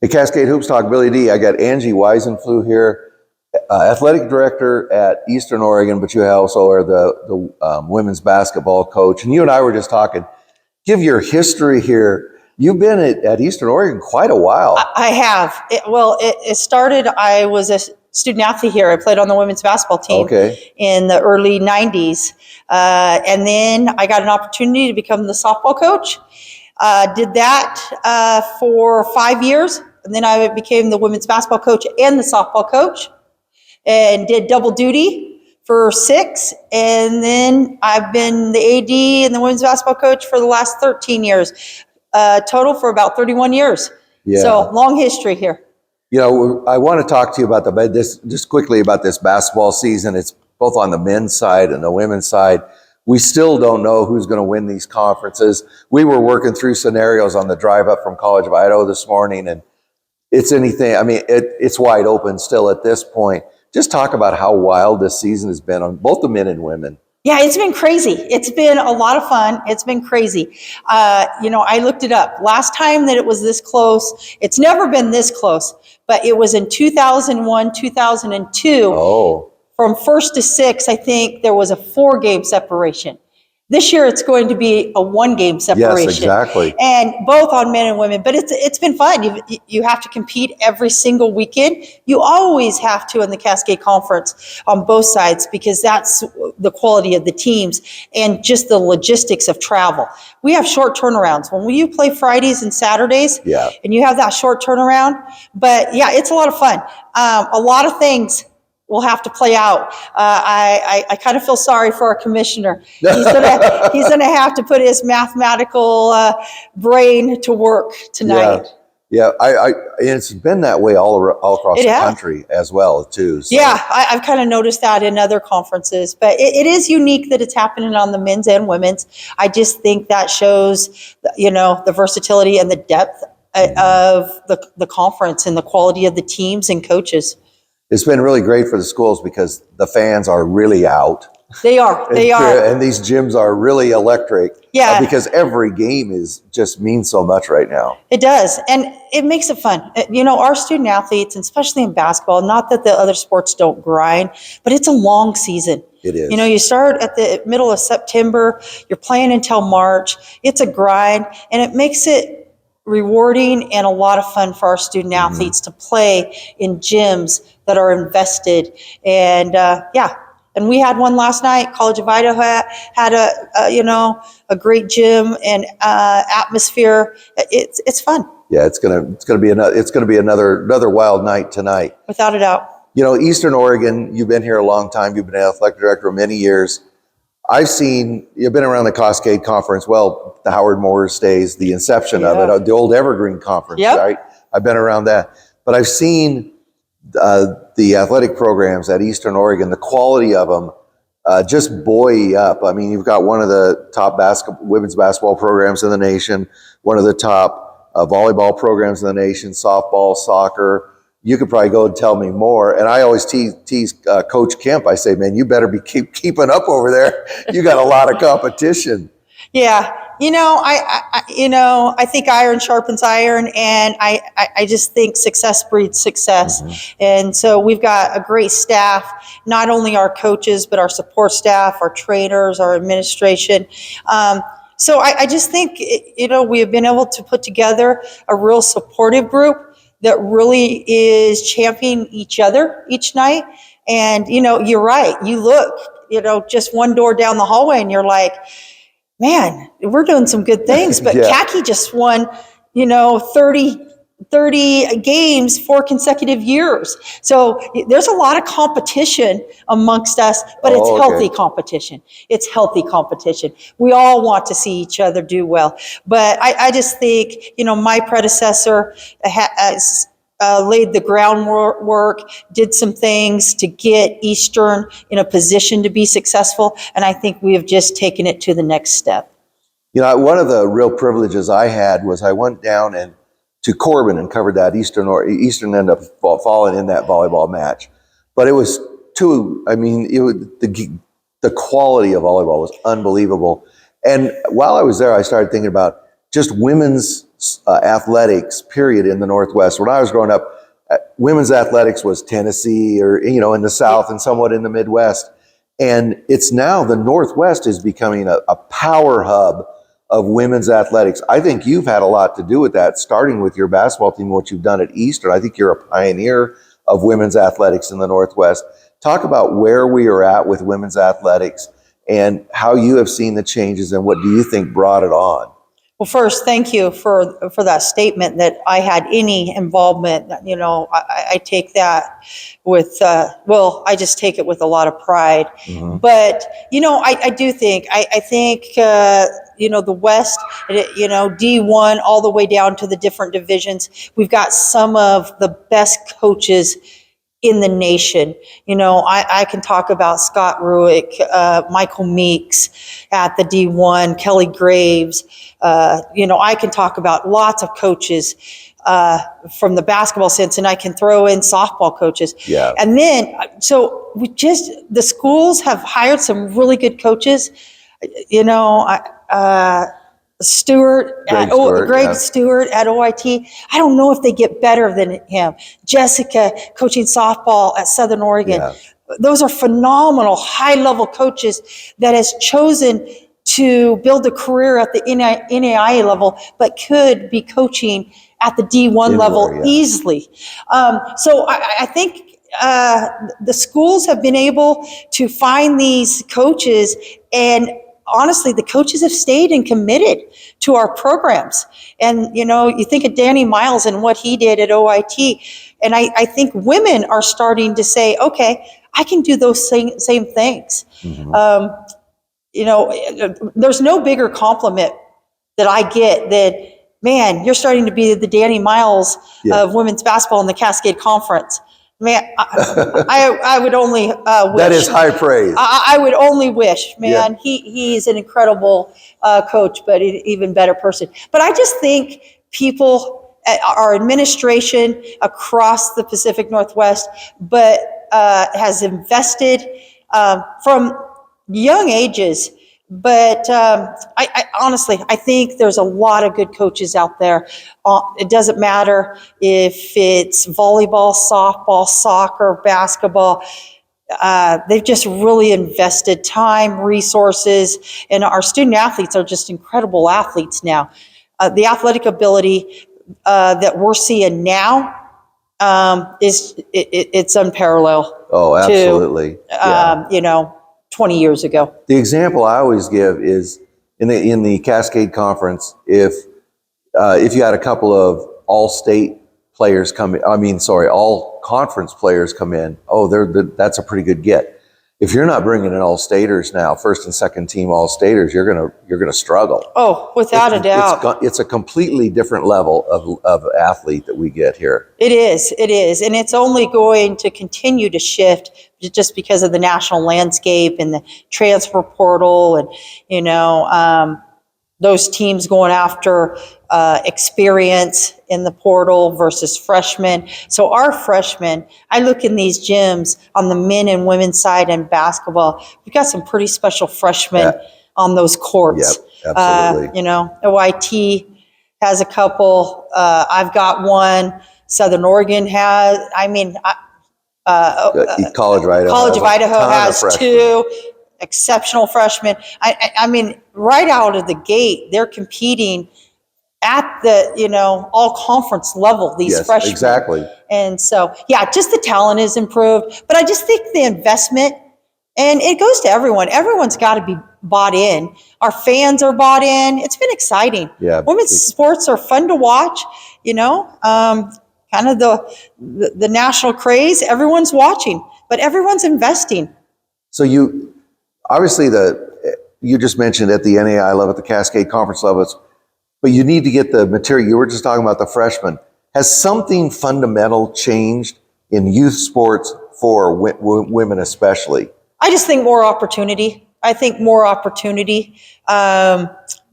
Hey, Cascade Hoops Talk, Billy D. I got Anji Weissenfluh here, athletic director at Eastern Oregon, but you also are the women's basketball coach. And you and I were just talking. Give your history here. You've been at Eastern Oregon quite a while. I have. It started, I was a student athlete here. I played on the women's basketball team in the early 90s. And then I got an opportunity to become the softball coach. Did that for 5 years. And then I became the women's basketball coach and the softball coach and did double duty for 6. And then I've been the AD and the women's basketball coach for the last 13 years, total for about 31 years. Yeah. So long history here. You know, I want to talk to you about just quickly about this basketball season. It's both on the men's side and the women's side. We still don't know who's going to win these conferences. We were working through scenarios on the drive up from College of Idaho this morning, and it's anything. I mean, it's wide open still at this point. Just talk about how wild this season has been on both the men and women. Yeah, it's been crazy. It's been a lot of fun. It's been crazy. I looked it up. Last time that it was this close, it's never been this close, but it was in 2001, 2002. Oh. From 1st to 6th, I think there was a 4-game separation. This year, it's going to be a 1-game separation. Yes, exactly. And both on men and women. But it's been fun. You have to compete every single weekend. You always have to in the Cascade Conference on both sides because that's the quality of the teams and just the logistics of travel. We have short turnarounds. When you play Fridays and Saturdays, and you have that short turnaround. But yeah, it's a lot of fun. A lot of things will have to play out. I kind of feel sorry for our commissioner. He's gonna have to put his mathematical brain to work tonight. Yeah. It's been that way all across the country as well too. So. Yeah, I've kind of noticed that in other conferences, but it is unique that it's happening on the men's and women's. I just think that shows, the versatility and the depth of the conference and the quality of the teams and coaches. It's been really great for the schools because the fans are really out. They are. And these gyms are really electric. Yeah. Because every game just means so much right now. It does. And it makes it fun. Our student athletes, and especially in basketball, not that the other sports don't grind, but it's a long season. It is. You start at the middle of September, you're playing until March. It's a grind, and it makes it rewarding and a lot of fun for our student athletes to play in gyms that are invested. And and we had one last night. College of Idaho had a great gym and atmosphere. It's fun. Yeah, it's gonna be another wild night tonight, without a doubt. Eastern Oregon. You've been here a long time. You've been an athletic director many years. You've been around the Cascade Conference. Well, the Howard Moore's days, the inception of it, the old Evergreen Conference, right? I've been around that. But I've seen the athletic programs at Eastern Oregon, the quality of them just buoy up. I mean, you've got one of the top women's basketball programs in the nation, one of the top volleyball programs in the nation, softball, soccer. You could probably go and tell me more. And I always tease Coach Kemp. I say, man, you better be keeping up over there. You got a lot of competition. Yeah. I think iron sharpens iron, and I just think success breeds success. And so we've got a great staff, not only our coaches, but our support staff, our trainers, our administration. So I just think, we have been able to put together a real supportive group that really is championing each other each night. And, you're right. You look, just one door down the hallway and you're like, man, we're doing some good things. But Khaki just won, 30 games 4 consecutive years. So there's a lot of competition amongst us, but it's healthy competition. It's healthy competition. We all want to see each other do well. But I just think, my predecessor has laid the groundwork, did some things to get Eastern in a position to be successful. And I think we have just taken it to the next step. One of the real privileges I had was I went down to Corbin and covered that Eastern ended up falling in that volleyball match. But it was the quality of volleyball was unbelievable. And while I was there, I started thinking about just women's athletics, period, in the Northwest. When I was growing up, women's athletics was Tennessee or, in the South and somewhat in the Midwest. And it's now the Northwest is becoming a power hub of women's athletics. I think you've had a lot to do with that, starting with your basketball team, what you've done at Eastern. I think you're a pioneer of women's athletics in the Northwest. Talk about where we are at with women's athletics and how you have seen the changes and what do you think brought it on? Well, first, thank you for that statement that I had any involvement. I take that with, I just take it with a lot of pride. Mm-hmm. But, I do think, I think, the West, D1 all the way down to the different divisions, we've got some of the best coaches in the nation. I can talk about Scott Ruick, Michael Meeks at the D1, Kelly Graves. I can talk about lots of coaches from the basketball sense, and I can throw in softball coaches. Yeah. And then, so the schools have hired some really good coaches. Greg Stewart at OIT. I don't know if they get better than him. Jessica coaching softball at Southern Oregon. Yeah. Those are phenomenal high-level coaches that has chosen to build a career at the NAIA level, but could be coaching at the D1 level easily. So I think the schools have been able to find these coaches, and honestly, the coaches have stayed and committed to our programs. And, you think of Danny Miles and what he did at OIT. And I think women are starting to say, okay, I can do those same things. Mm-hmm. There's no bigger compliment that I get than, man, you're starting to be the Danny Miles of women's basketball in the Cascade Conference. Man, I would only wish. That is high praise. I would only wish, man. Yeah. He's an incredible coach, but an even better person. But I just think people, our administration across the Pacific Northwest, but has invested from young ages. But I honestly, I think there's a lot of good coaches out there. It doesn't matter if it's volleyball, softball, soccer, basketball. They've just really invested time, resources, and our student athletes are just incredible athletes now. The athletic ability that we're seeing now it's unparalleled. Oh, absolutely. To, 20 years ago. The example I always give is in the Cascade Conference, if you had a couple of all-state players all conference players come in, that's a pretty good get. If you're not bringing in all-staters now, first and second team all-staters, you're gonna struggle. Oh, without a doubt. It's a completely different level of athlete that we get here. It is, and it's only going to continue to shift just because of the national landscape and the transfer portal, and those teams going after experience in the portal versus freshmen. So our freshmen, I look in these gyms on the men and women's side in basketball, we've got some pretty special freshmen on those courts. Yep, absolutely. OIT has a couple. I've got one. Southern Oregon has, College of Idaho has two exceptional freshmen. I mean, right out of the gate, they're competing at the, all conference level, these freshmen. Exactly. And so, just the talent is improved, but I just think the investment, and it goes to everyone. Everyone's got to be bought in. Our fans are bought in. It's been exciting. Yeah. Women's sports are fun to watch, kind of the national craze. Everyone's watching, but everyone's investing. So you just mentioned at the NAI level, at the Cascade Conference levels, but you need to get the material. You were just talking about the freshmen. Has something fundamental changed in youth sports for women especially? I just think more opportunity.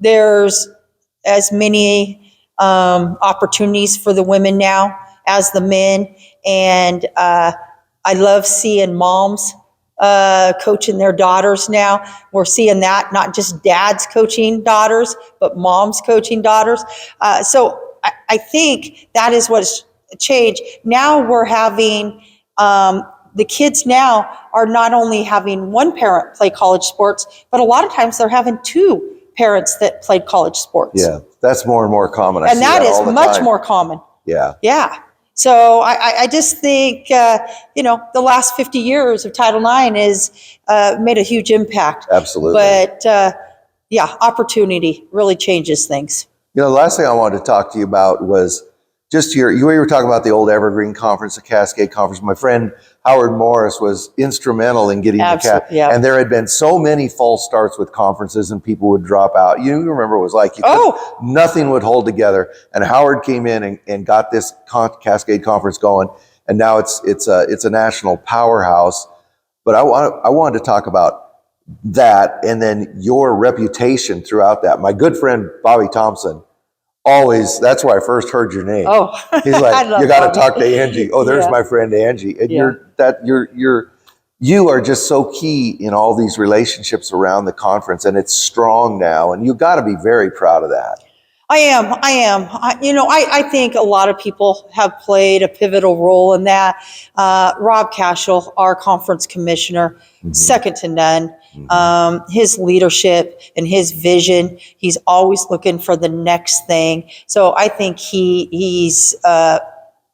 There's as many opportunities for the women now as the men. And I love seeing moms coaching their daughters now. We're seeing that, not just dads coaching daughters, but moms coaching daughters. So I think that is what's changed. Now we're having, the kids now are not only having one parent play college sports, but a lot of times they're having two parents that played college sports. Yeah, that's more and more common. And that is much time. more common. Yeah. Yeah. So I just think, the last 50 years of Title IX has made a huge impact. Absolutely. But opportunity really changes things. The last thing I wanted to talk to you about was just you were talking about the old Evergreen Conference, the Cascade Conference. My friend Howard Morris was instrumental in getting and there had been so many false starts with conferences and people would drop out. You remember it was like nothing would hold together. And Howard came in and got this Cascade Conference going, and now it's a national powerhouse. But I wanted to talk about that and then your reputation throughout that. My good friend Bobby Thompson. Always, that's where I first heard your name. Oh, he's like, you got to talk to Angie. Oh, there's my friend Angie. And you are just so key in all these relationships around the conference, and it's strong now, and you got to be very proud of that. I am. I think a lot of people have played a pivotal role in that. Rob Cashel, our conference commissioner, second to none. His leadership and his vision, he's always looking for the next thing. So I think he's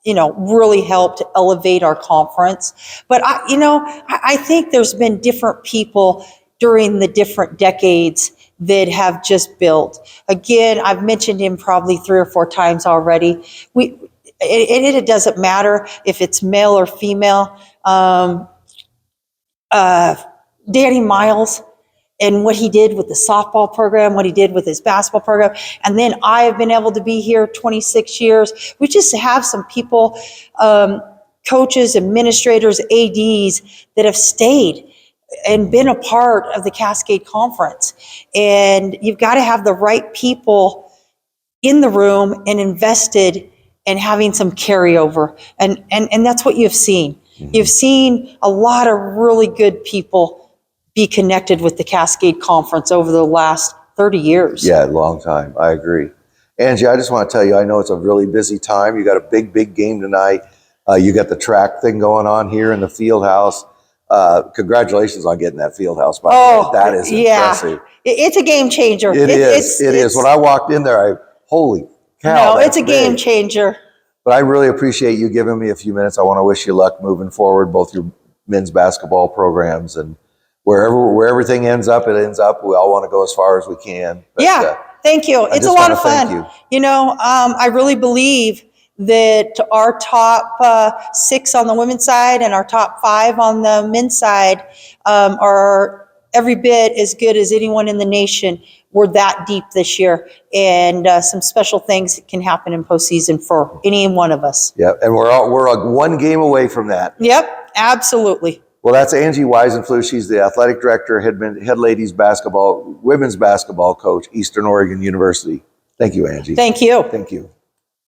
really helped elevate our conference. But I think there's been different people during the different decades that have just built. Again, I've mentioned him probably 3 or 4 times already. It doesn't matter if it's male or female. Danny Miles and what he did with the softball program, what he did with his basketball program. And then I have been able to be here 26 years. We just have some people, coaches, administrators, ADs that have stayed and been a part of the Cascade Conference. And you've got to have the right people in the room and invested and having some carryover. And that's what you've seen. You've seen a lot of really good people be connected with the Cascade Conference over the last 30 years. Yeah, long time. I agree. Angie, I just want to tell you, I know it's a really busy time. You got a big game tonight. You got the track thing going on here in the field house. Congratulations on getting that field house, by the way. That is impressive. It's a game changer. It is. When I walked in there, holy cow. No, it's a game changer. But I really appreciate you giving me a few minutes. I want to wish you luck moving forward, both your men's basketball programs and where everything ends up, it ends up. We all want to go as far as we can. But, thank you. It's a lot of fun. I really believe that our top 6 on the women's side and our top 5 on the men's side are every bit as good as anyone in the nation. We're that deep this year, and some special things can happen in postseason for any one of us. Yep, and we're 1 game away from that. Yep, absolutely. Well, that's Anji Weissenfluh. She's the athletic director, head ladies basketball, women's basketball coach, Eastern Oregon University. Thank you, Angie. Thank you. Thank you.